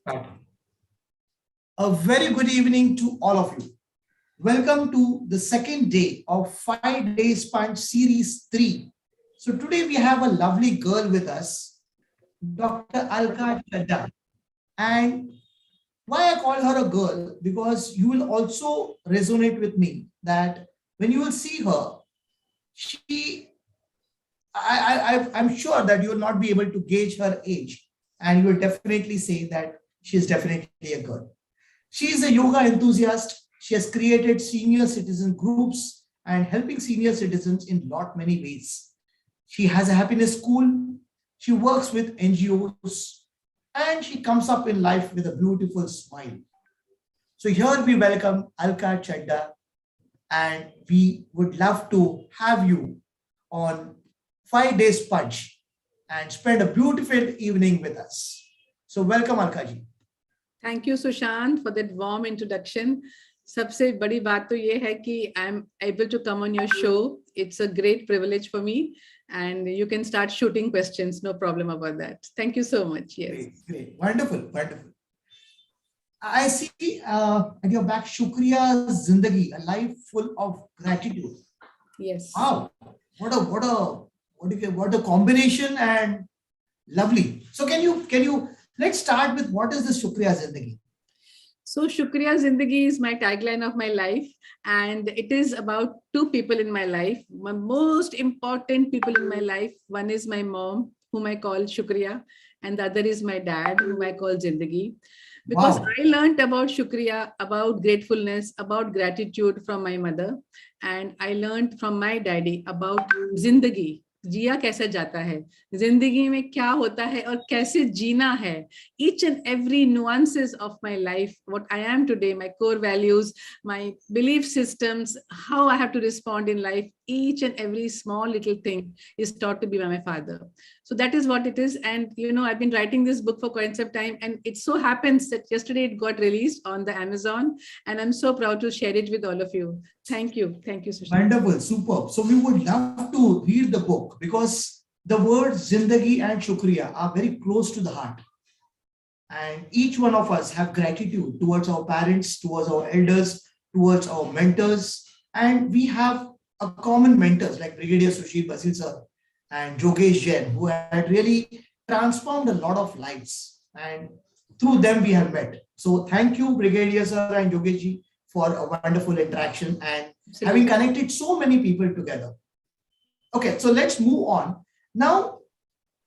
Right. A very good evening to all of you. Welcome to the second day of 5 Days Punch Series 3. So today we have a lovely girl with us, Dr.Alka Chadha. And why I call her a girl? Because you will also resonate with me that when you will see her, she, I'm sure that you will not be able to gauge her age, and you will definitely say that she is definitely a girl. She is a yoga enthusiast. She has created senior citizen groups and helping senior citizens in lot many ways. She has a happiness school. She works with NGOs and she comes up in life with a beautiful smile. So here we welcome Alka Chadha, and we would love to have you on 5 Days Punch and spend a beautiful evening with us. So welcome Alka ji. Thank you, Sushant, for that warm introduction. सबसे बड़ी बात तो ये है कि I'm able to come on your show. It's a great privilege for me, and you can start shooting questions. No problem about that. Thank you so much. Yes. Great. Wonderful. Wonderful. I see at your back, Shukriya, Zindagi, a life full of gratitude. Yes. Wow. What a combination, and lovely. So can you let's start with what is this Shukriya Zindagi? So Shukriya Zindagi is my tagline of my life, and it is about two people in my life, my most important people in my life. One is my mom, whom I call Shukriya, and the other is my dad, whom I call Zindagi. Because Wow. I learned about Shukriya, about gratefulness, about gratitude from my mother, and I learned from my daddy about Zindagi. जिया कैसे जाता है, जिंदगी में क्या होता है और कैसे जीना है. Each and every nuances of my life, what I am today, my core values, my belief systems, how I have to respond in life, each and every small little thing is taught to me by my father. So that is what it is. And I've been writing this book for quite some time, and it so happens that yesterday it got released on the Amazon, and I'm so proud to share it with all of you. Thank you, Sushant. Wonderful, superb. So we would love to read the book because the words Zindagi and Shukriya are very close to the heart. And each one of us have gratitude towards our parents, towards our elders, towards our mentors. And we have a common mentors like Brigadier Sushil Basil sir and Jogesh Jain, who had really transformed a lot of lives. And through them we have met. So thank you, Brigadier sir and Jogesh ji, for a wonderful interaction and having connected so many people together. Okay, so let's move on. Now,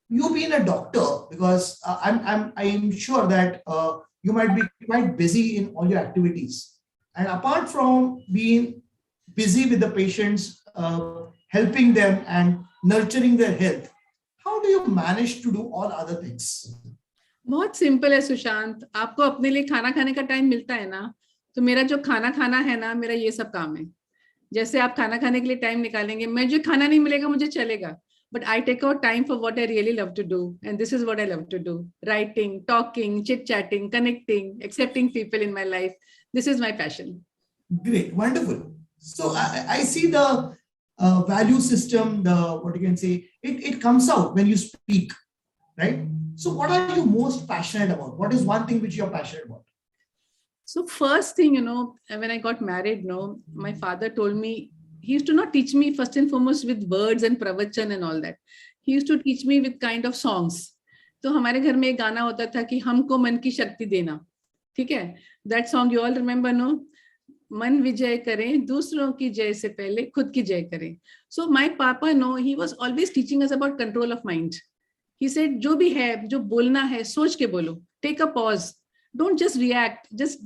you being a doctor, because I'm sure that you might be quite busy in all your activities. And apart from being busy with the patients, helping them and nurturing their health, how do you manage to do all other things? बहुत simple है सुशांत. आपको अपने लिए खाना खाने का time मिलता है ना, तो मेरा जो खाना खाना है ना, मेरा ये सब काम है. जैसे आप खाना खाने के लिए टाइम निकालेंगे, मुझे खाना नहीं मिलेगा, मुझे चलेगा. But I take out time for what I really love to do. And this is what I love to do. Writing, talking, chit-chatting, connecting, accepting people in my life. This is my passion. Great, wonderful. So I see the value system, what you can say, it comes out when you speak, right? So what are you most passionate about? What is one thing which you're passionate about? So first thing, when I got married, my father told me, he used to not teach me first and foremost with words and pravachan and all that. He used to teach me with kind of songs. तो हमारे घर में एक गाना होता था कि हमको मन की शक्ति देना. ठीक है? That song you all remember, no? मन विजय करें, दूसरों की जय से पहले खुद की जय करें. So my papa, he was always teaching us about control of mind. He said, जो भी है, जो बोलना है, सोच के बोलो. Take a pause. Don't just react. Just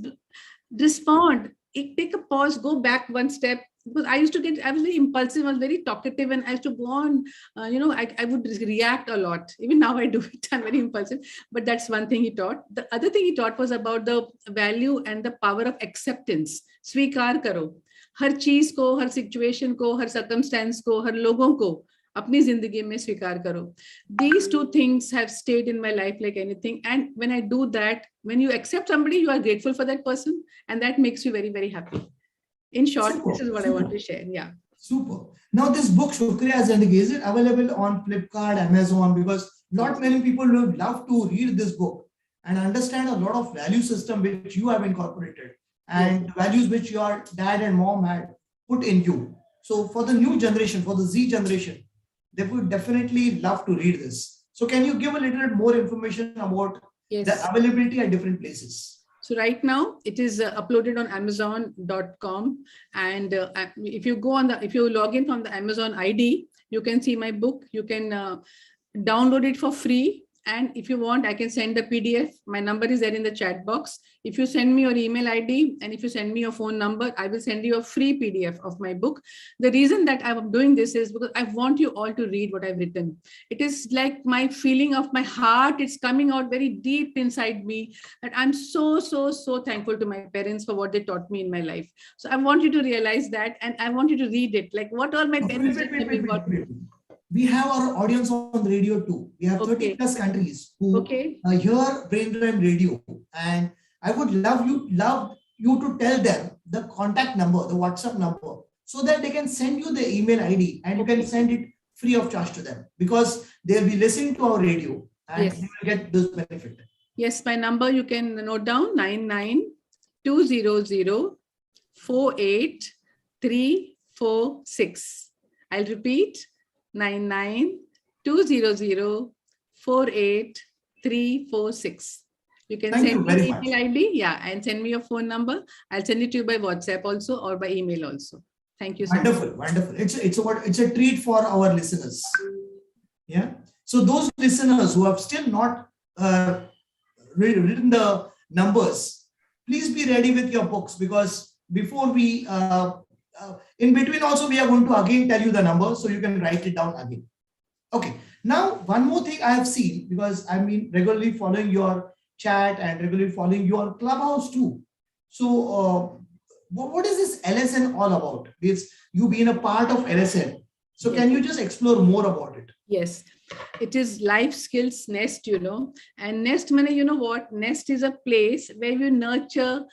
respond. Take a pause. Go back one step. Because I was very impulsive, I was very talkative, and I used to go on, I would react a lot. Even now I do it, I'm very impulsive. But that's one thing he taught. The other thing he taught was about the value and the power of acceptance. स्वीकार करो. हर चीज को, हर situation को, हर circumstance को, हर लोगों को अपनी जिंदगी में स्वीकार करो. These two things have stayed in my life like anything. And when I do that, when you accept somebody, you are grateful for that person, and that makes you very, very happy. In short, super, this is what I want to share. Yeah. Super. Now this book, Shukriya Zindagi, is it available on Flipkart, Amazon? Because not many people would love to read this book. and understand a lot of value system which you have incorporated, and values which your dad and mom had put in you. So for the new generation, for the Z generation, they would definitely love to read this. So can you give a little bit more information about the Yes. availability at different places? So right now it is uploaded on Amazon.com. And if you go on if you log in from the Amazon ID, you can see my book. You can download it for free. And if you want, I can send the PDF. My number is there in the chat box. If you send me your email ID and if you send me your phone number, I will send you a free PDF of my book. The reason that I'm doing this is because I want you all to read what I've written. It is like my feeling of my heart. It's coming out very deep inside me. And I'm so, so, so thankful to my parents for what they taught me in my life. So I want you to realize that, and I want you to read it. Like what all my parents did. We have our audience on the radio too. We have 30 plus countries who hear Brain Drain Radio, and I would love you to tell them the contact number, the WhatsApp number, so that they can send you the email ID and you can send it free of charge to them, because they'll be listening to our radio and they will get this benefit. Yes, my number you can note down: 9920048346. I'll repeat: 9920048346. You can send me an email ID, and send me your phone number. I'll send it to you by WhatsApp also or by email also. Thank you so much. Wonderful. It's a treat for our listeners. Yeah. So those listeners who have still not written the numbers, please be ready with your books, because before we in between also we are going to again tell you the number so you can write it down again. Okay. Now one more thing I have seen, because I've been regularly following your chat and regularly following your clubhouse too. So what is this LSN all about? It's you being a part of LSN. So can you just explore more about it? Yes, it is life skills nest, and nest, what? Nest is a place where you nurture,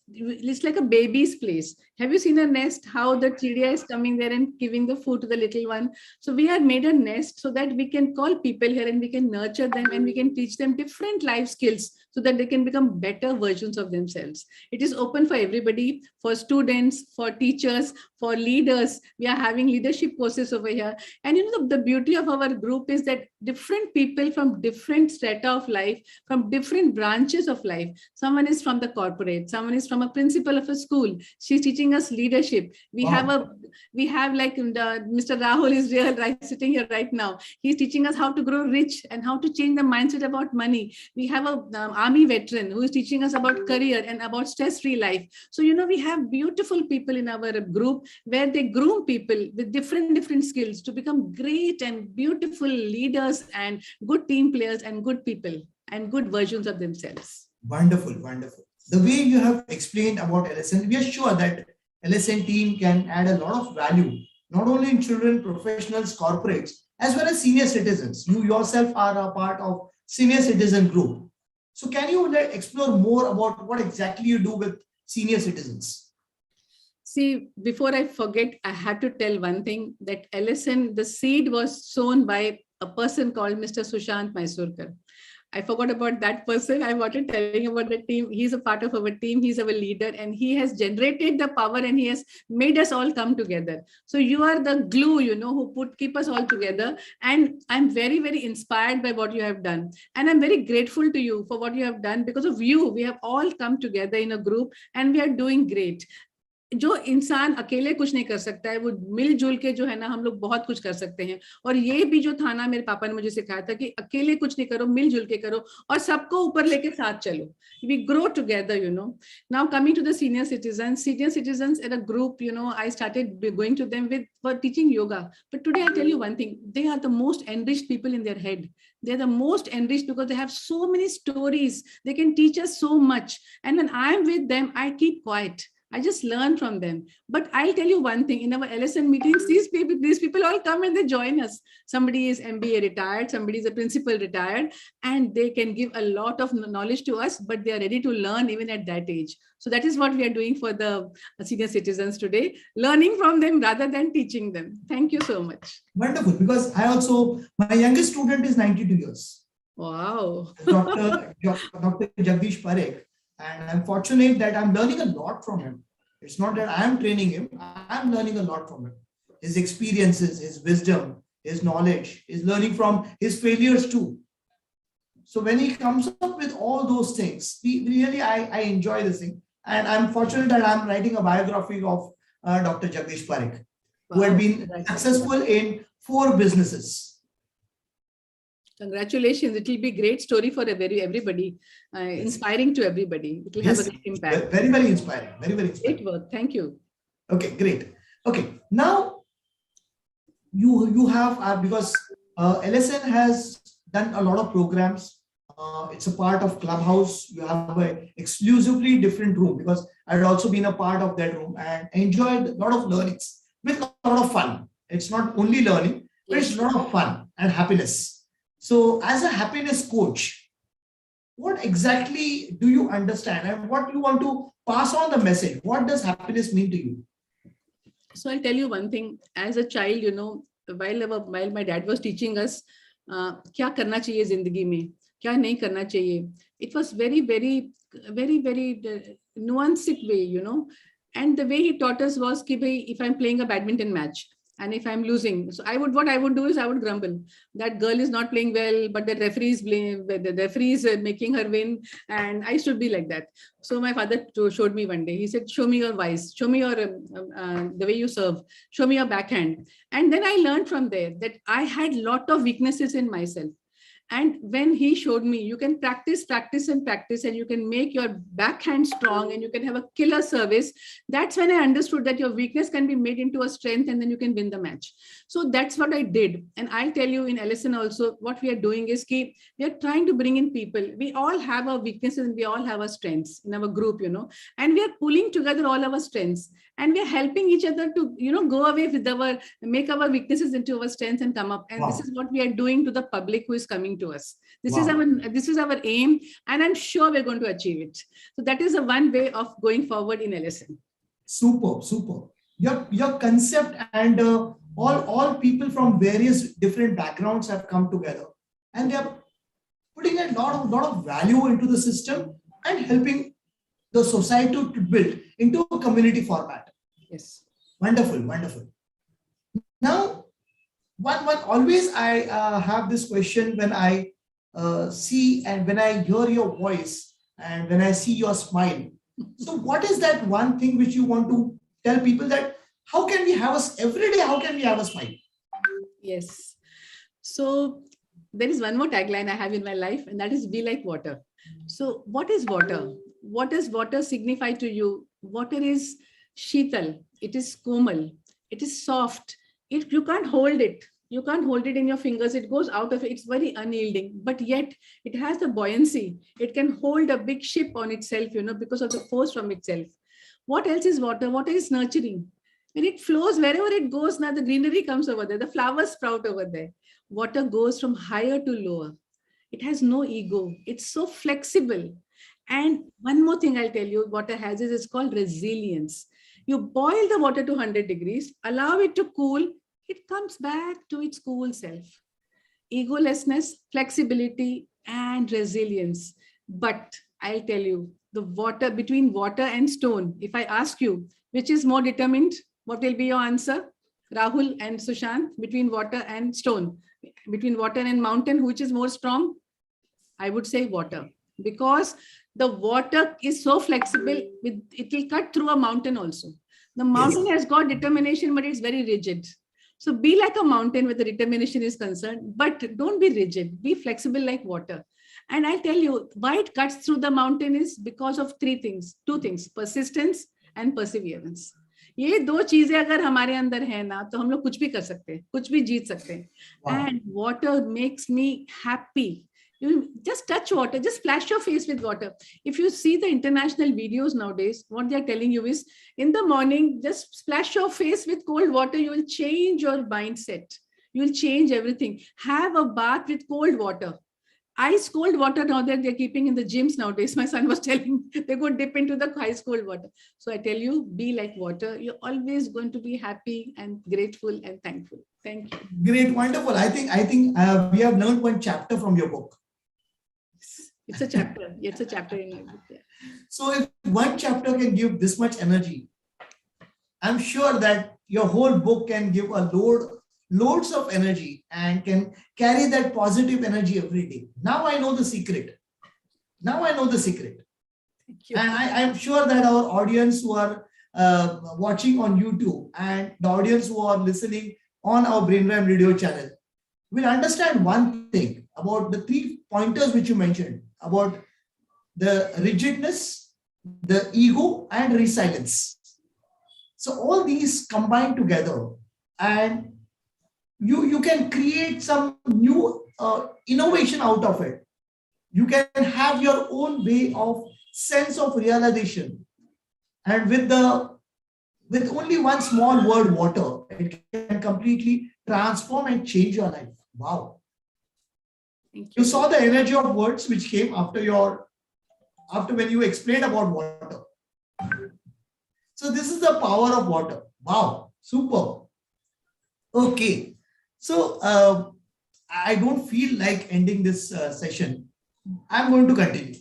it's like a baby's place. Have you seen a nest? How the chidiya is coming there and giving the food to the little one. So we have made a nest so that we can call people here and we can nurture them and we can teach them different life skills so that they can become better versions of themselves. It is open for everybody, for students, for teachers, for leaders. We are having leadership courses over here. And the beauty of our group is that different people from different strata of life, from different branches of life. Someone is from the corporate, someone is from a principal of a school. She's teaching us leadership. We have like Mr. Rahul is sitting here right now. He's teaching us how to grow rich and how to change the mindset about money. We have a army veteran who is teaching us about career and about stress-free life. So, we have beautiful people in our group where they groom people with different skills to become great and beautiful leaders and good team players and good people and good versions of themselves. Wonderful. The way you have explained about LSN, we are sure that LSN team can add a lot of value, not only in children, professionals, corporates, as well as senior citizens. You yourself are a part of senior citizen group. So can you explore more about what exactly you do with senior citizens? See, before I forget, I had to tell one thing, that LSN, the seed was sown by a person called Mr. Sushant Mysurkar. I forgot about that person. I wanted telling about the team. He's a part of our team. He's our leader and he has generated the power and he has made us all come together. So you are the glue, who keep us all together. And I'm very, very inspired by what you have done. And I'm very grateful to you for what you have done. Because of you, we have all come together in a group and we are doing great. जो इंसान अकेले कुछ नहीं कर सकता है, वो मिलजुल के जो है ना, हम लोग बहुत कुछ कर सकते हैं. और ये भी जो था ना, मेरे पापा ने मुझे सिखाया था कि अकेले कुछ नहीं करो, मिलजुल के करो और सबको ऊपर लेके साथ चलो. We grow together, Now coming to the senior citizens in a group, I started going to them for teaching yoga. But today I tell you one thing, they are the most enriched people in their head. They're the most enriched because they have so many stories. They can teach us so much. And when I'm with them, I keep quiet. I just learn from them. But I'll tell you one thing, in our LSN meetings, these people all come and they join us. Somebody is MBA retired, somebody is a principal retired, and they can give a lot of knowledge to us, but they are ready to learn even at that age. So that is what we are doing for the senior citizens today, learning from them rather than teaching them. Thank you so much. Wonderful, because my youngest student is 92 years. Wow. Dr. Jagdish Parekh, and I'm fortunate that I'm learning a lot from him. It's not that I'm training him, I'm learning a lot from him. His experiences, his wisdom, his knowledge, his learning from his failures too. So when he comes up with all those things, really I enjoy this thing. And I'm fortunate that I'm writing a biography of Dr. Jagdish Parekh, who had Wow. been successful in 4 businesses. Congratulations. It will be a great story for everybody, Yes. inspiring to everybody. It will have a Yes. great impact. Very, very inspiring. Very, very Great inspiring. work. Thank you. Okay, great. Okay, now you have because LSN has done a lot of programs. It's a part of Clubhouse. You have a exclusively different room because I had also been a part of that room and enjoyed a lot of learnings with a lot of fun. It's not only learning, but it's Yes. a lot of fun and happiness. So, as a happiness coach, what exactly do you understand and what you want to pass on the message? What does happiness mean to you? So I'll tell you one thing. As a child, while my dad was teaching us, क्या करना चाहिए जिंदगी में, क्या नहीं करना चाहिए. It was very nuanced way. And the way he taught us was कि भाई, if I'm playing a badminton match and if I'm losing, so what I would do is I would grumble. That girl is not playing well, but the referee is making her win, and I should be like that. So my father showed me one day. He said, "Show me your vice. Show me your the way you serve. Show me your backhand." And then I learned from there that I had lot of weaknesses in myself. And when he showed me, you can practice, and you can make your backhand strong and you can have a killer service. That's when I understood that your weakness can be made into a strength and then you can win the match. So that's what I did. And I'll tell you in LSN also, what we are doing is we are trying to bring in people. We all have our weaknesses and we all have our strengths in our group, and we are pulling together all our strengths. And we are helping each other to, go away with make our weaknesses into our strengths and come up. And this Wow. is what we are doing to the public who is coming to us. This is Wow. our aim, and I'm sure we're going to achieve it. So that is a one way of going forward in LSN. Super, super. Your concept and all people from various different backgrounds have come together, and they are putting a lot of value into the system and helping the society to build into a community format. Yes. Wonderful, wonderful. Now, one always I have this question when I see and when I hear your voice and when I see your smile. So, what is that one thing which you want to tell people that how can we have us every day? How can we have a smile? Yes. So there is one more tagline I have in my life, and that is be like water. So what is water? What does water signify to you? Water is sheetal, it is komal, it is soft. You can't hold it. You can't hold it in your fingers. It goes out of it. It's very unyielding, but yet it has the buoyancy. It can hold a big ship on itself, because of the force from itself. What else is water? Water is nurturing. When it flows, wherever it goes, now the greenery comes over there, the flowers sprout over there. Water goes from higher to lower. It has no ego. It's so flexible. And one more thing I'll tell you, water has is it's called resilience. You boil the water to 100 degrees, allow it to cool, it comes back to its cool self. Egolessness, flexibility, and resilience. But I'll tell you, the water between water and stone, if I ask you, which is more determined, what will be your answer? Rahul and Sushant, between water and stone, between water and mountain, which is more strong? I would say water, because the water is so flexible, it will cut through a mountain also. The Yes. mountain has got determination, but it's very rigid. So be like a mountain where the determination is concerned, but don't be rigid, be flexible like water. And I'll tell you why it cuts through the mountain is because of two things, persistence and perseverance. ये दो चीजें अगर हमारे अंदर है ना, तो हम लोग कुछ भी कर सकते हैं, कुछ भी जीत सकते हैं. Wow. And water makes me happy. You just touch water, just splash your face with water. If you see the international videos nowadays, what they're telling you is in the morning, just splash your face with cold water. You will change your mindset. You will change everything. Have a bath with cold water. Ice cold water now that they're keeping in the gyms nowadays. My son was telling they go dip into the ice cold water. So I tell you, be like water. You're always going to be happy and grateful and thankful. Thank you. Great, wonderful. I think we have learned one chapter from your book. It's a chapter. It's a chapter in my book. Yeah. So if one chapter can give this much energy, I'm sure that your whole book can give loads of energy and can carry that positive energy every day. Now I know the secret. Now I know the secret. Thank you. And I'm sure that our audience who are watching on YouTube and the audience who are listening on our Brainwave Radio channel will understand one thing about the 3 pointers which you mentioned about the rigidness, the ego, and resilience. So all these combine together, and you can create some new innovation out of it. You can have your own way of sense of realization, and with only one small word, water, it can completely transform and change your life. Wow! Thank You you. saw the energy of words which came after when you explained about water. So this is the power of water. Wow, super. Okay, so I don't feel like ending this session. I'm going to continue.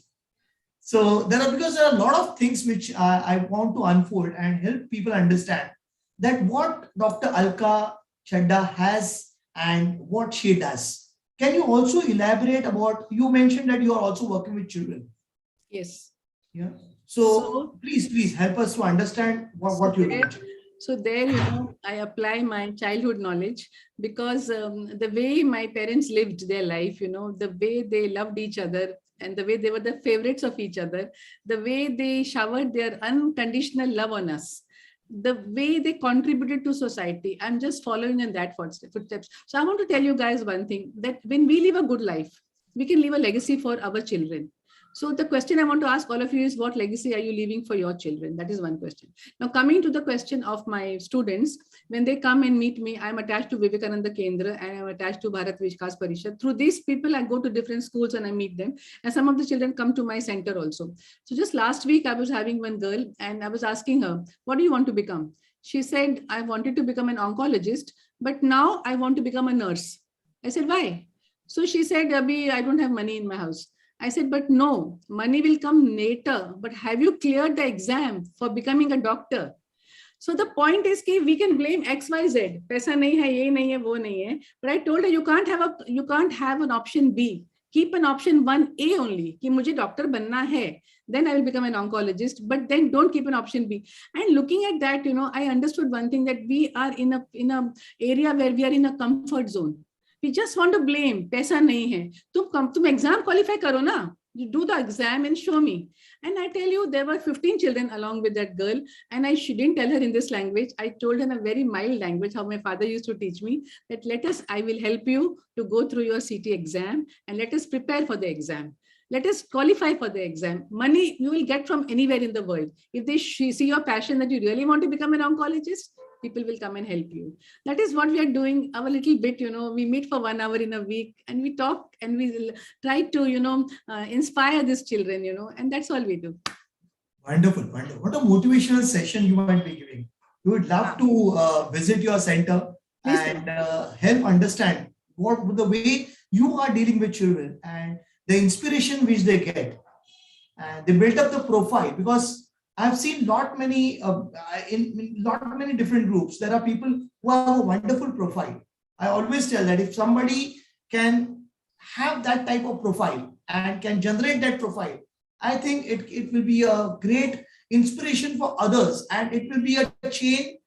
So because there are a lot of things which I want to unfold and help people understand that what Dr. Alka Chadha has and what she does. Can you also elaborate about? You mentioned that you are also working with children. Yes. Yeah. So please help us to understand what you're doing. So there, I apply my childhood knowledge because the way my parents lived their life, the way they loved each other and the way they were the favorites of each other, the way they showered their unconditional love on us, the way they contributed to society. I'm just following in that footsteps. So I want to tell you guys one thing, that when we live a good life, we can leave a legacy for our children. So the question I want to ask all of you is, what legacy are you leaving for your children? That is one question. Now, coming to the question of my students, when they come and meet me, I'm attached to Vivekananda Kendra and I'm attached to Bharat Vikas Parishad. Through these people, I go to different schools and I meet them. And some of the children come to my center also. So just last week, I was having one girl and I was asking her, what do you want to become? She said, I wanted to become an oncologist, but now I want to become a nurse. I said, why? So she said, Abhi, I don't have money in my house. I said, but no, money will come later. But have you cleared the exam for becoming a doctor? So the point is that we can blame X, Y, Z. Paisa nahi hai, ye nahi hai, wo nahi hai. But I told her you can't have an option B. Keep an option 1A only. Ki mujhe doctor banna hai. Then I will become an oncologist. But then don't keep an option B. And looking at that, I understood one thing, that we are in a area where we are in a comfort zone. We just want to blame. Paisa nahi hai. Tum exam qualify karo na. You do the exam and show me. And I tell you, there were 15 children along with that girl. And I didn't tell her in this language. I told her in a very mild language, how my father used to teach me, that I will help you to go through your CT exam and let us prepare for the exam. Let us qualify for the exam. Money you will get from anywhere in the world. If they see your passion that you really want to become an oncologist, people will come and help you. That is what we are doing, our little bit, we meet for 1 hour in a week and we talk and we try to, inspire these children, and that's all we do. Wonderful, wonderful. What a motivational session you might be giving. We would love to visit your center and help understand what the way you are dealing with children and the inspiration which they get. And they build up the profile, because I've seen lot many different groups. There are people who have a wonderful profile. I always tell that if somebody can have that type of profile and can generate that profile, I think it will be a great inspiration for others, and it will be a chain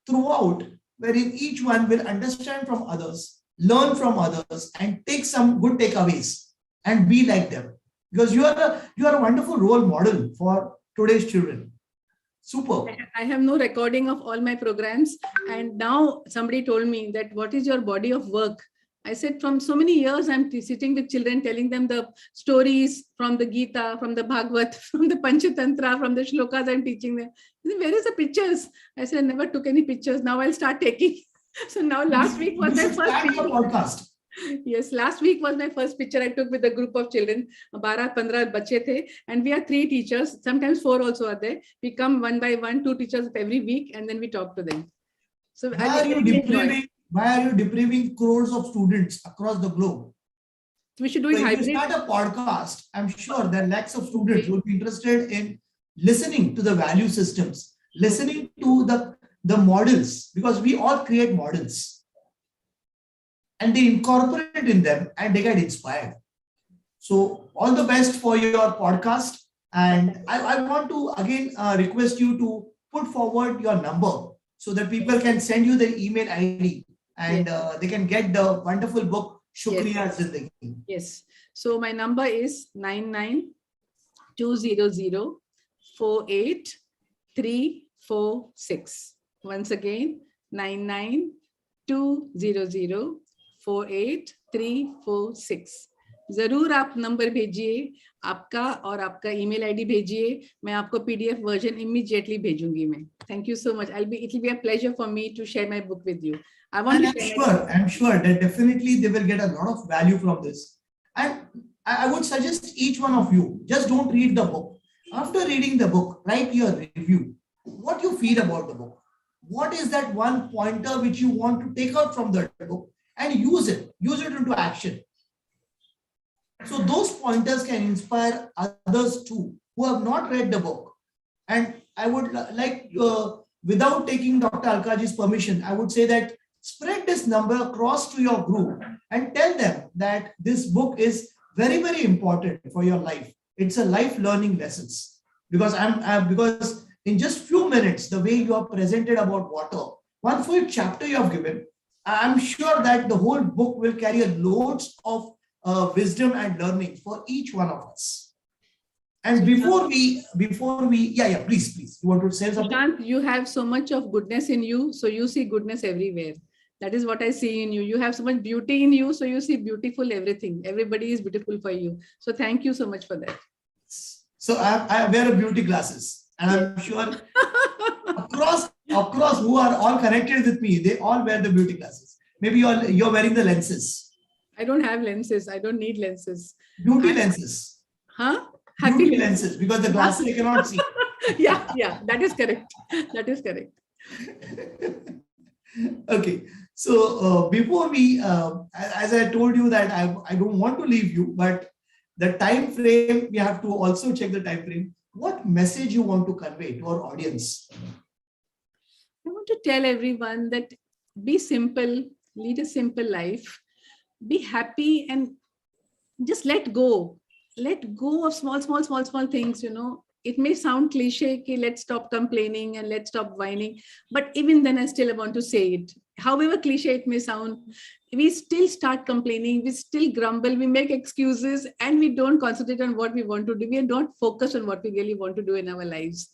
throughout, wherein each one will understand from others, learn from others, and take some good takeaways and be like them. Because you are a wonderful role model for today's children. Super. I have no recording of all my programs. And now somebody told me that, what is your body of work? I said, from so many years, I'm sitting with children, telling them the stories from the Gita, from the Bhagavad, from the Panchatantra, from the shlokas I'm teaching them. Where is the pictures? I said, I never took any pictures. Now I'll start taking. So now last week was my first picture. Podcast. Yes, last week was my first picture I took with a group of children. 12-15 bache the, and we are 3 teachers. Sometimes 4 also are there. We come one by one, 2 teachers every week, and then we talk to them. So why are you depriving crores of students across the globe? We should do So it if you hybrid. start a podcast, I'm sure that lakhs of students Okay. will be interested in listening to the value systems, listening to the models, because we all create models and they incorporate in them and they get inspired. So all the best for your podcast. And I want to again request you to put forward your number so that people can send you the email ID and Yes. they can get the wonderful book, Yes. Shukriya Zindagi. Yes. So my number is 9920048346. Once again, 9920048346. जरूर आप number भेजिए, आपका और आपका email ID भेजिए. मैं आपको PDF version immediately भेजूंगी मैं. Thank you so much. It will be a pleasure for me to share my book with you. I want And to share my book. I'm sure that definitely they will get a lot of value from this. And I would suggest each one of you, just don't read the book. After reading the book, write your review. What you feel about the book. What is that one pointer which you want to take out from the book and use it into action. So those pointers can inspire others too who have not read the book. And I would like, without taking Dr. Alkaji's permission, I would say that spread this number across to your group and tell them that this book is very, very important for your life. It's a life learning lessons, because because in just few minutes, the way you have presented about water, one full chapter you have given, I'm sure that the whole book will carry loads of wisdom and learning for each one of us. And before we, please, you want to say something? Sushant, you have so much of goodness in you, so you see goodness everywhere. That is what I see in you. You have so much beauty in you, so you see beautiful everything. Everybody is beautiful for you. So thank you so much for that. So I wear a beauty glasses, and I'm sure across who are all connected with me, they all wear the beauty glasses. Maybe you're wearing the lenses. I don't have lenses. I don't need lenses. Beauty lenses. Huh? Beauty lenses, because the glasses I cannot see. Yeah, that is correct. That is correct. Okay. So before we, as I told you that I don't want to leave you, but the time frame, we have to also check the time frame. What message you want to convey to our audience? I want to tell everyone that be simple, lead a simple life, be happy, and just let go. Let go of small things, It may sound cliche, let's stop complaining and let's stop whining. But even then, I still want to say it. However cliche it may sound, we still start complaining, we still grumble, we make excuses, and we don't concentrate on what we want to do. We don't focus on what we really want to do in our lives.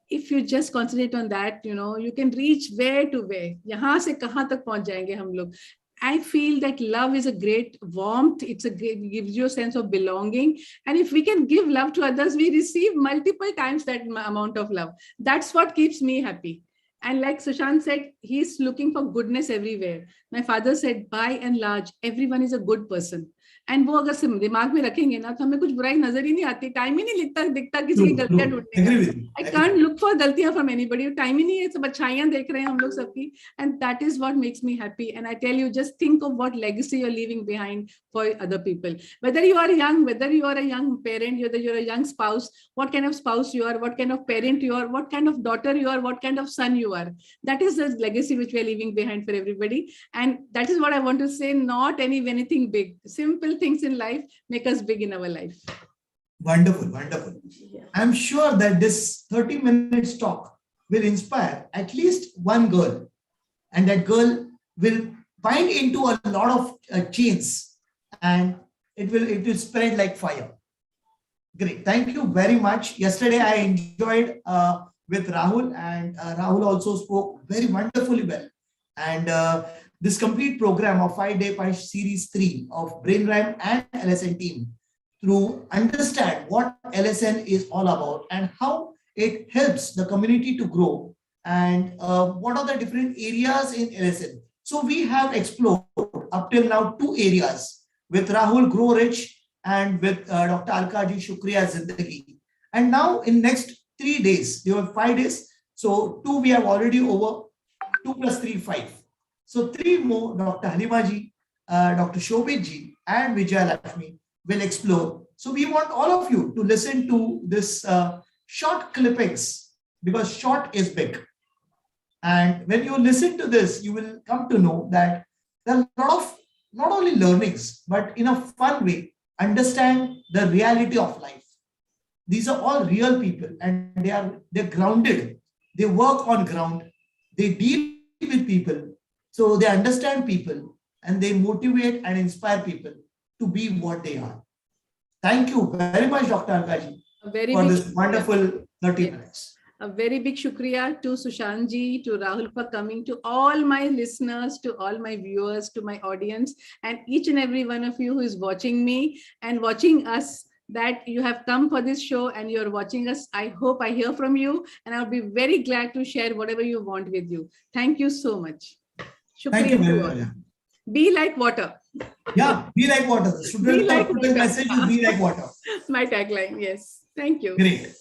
If you just concentrate on that, you can reach where to where. Yahan se kahan tak pahunch jayenge hum log. I feel that love is a great warmth. It gives you a sense of belonging. And if we can give love to others, we receive multiple times that amount of love. That's what keeps me happy. And like Sushant said, he's looking for goodness everywhere. My father said, by and large, everyone is a good person. And वो अगर दिमाग में रखेंगे ना तो हमें कुछ बुराई नजर ही नहीं आती. टाइम ही नहीं दिखता किसी की गलतियां ढूंढने का. आई कांट लुक फॉर गलतियां फ्रॉम एनीबॉडी. टाइम ही नहीं है, सब अच्छाइयां देख रहे हैं हम लोग सबकी. And that is what makes me happy. And I tell you, just think of what legacy you are leaving behind for other people. Whether you are young, whether you are a young parent, whether you're a young spouse, what kind of spouse you are, what kind of parent you are, what kind of daughter you are, what kind of son you are, that is the legacy which we are leaving behind for everybody. And that is what I want to say. Not anything big. Simple things in life make us big in our life. Wonderful. Yeah. I'm sure that this 30 minutes talk will inspire at least one girl, and that girl will bind into a lot of chains, and it will spread like fire. Great. Thank you very much. Yesterday I enjoyed with Rahul, and Rahul also spoke very wonderfully well. And this complete program of 5-day punch series 3 of BrainRhyme and LSN team to understand what LSN is all about and how it helps the community to grow, and what are the different areas in LSN. So we have explored up till now 2 areas with Rahul, Grow Rich, and with Dr. Alka ji, Shukriya Zindagi. And now in next 3 days, there were 5 days. So 2 we have already over, 2 plus 3, 5. So 3 more, Dr. Halima ji, Dr. Shobit ji and Vijay Lakshmi will explore. So we want all of you to listen to this short clippings, because short is big. And when you listen to this, you will come to know that there are a lot of not only learnings, but in a fun way, understand the reality of life. These are all real people, and they're grounded. They work on ground. They deal with people, so they understand people, and they motivate and inspire people to be what they are. Thank you very much, Dr. Alkaji, A very for big this wonderful 30 yes. minutes. A very big shukriya to Sushantji, to Rahul for coming, to all my listeners, to all my viewers, to my audience, and each and every one of you who is watching me and watching us, that you have come for this show and you're watching us. I hope I hear from you, and I'll be very glad to share whatever you want with you. Thank you so much. Thank you Shukriya very to all. much. Be like water. Yeah, be like water. Be like Today's water. message is be like water. My tagline. Yes. Thank you. Great.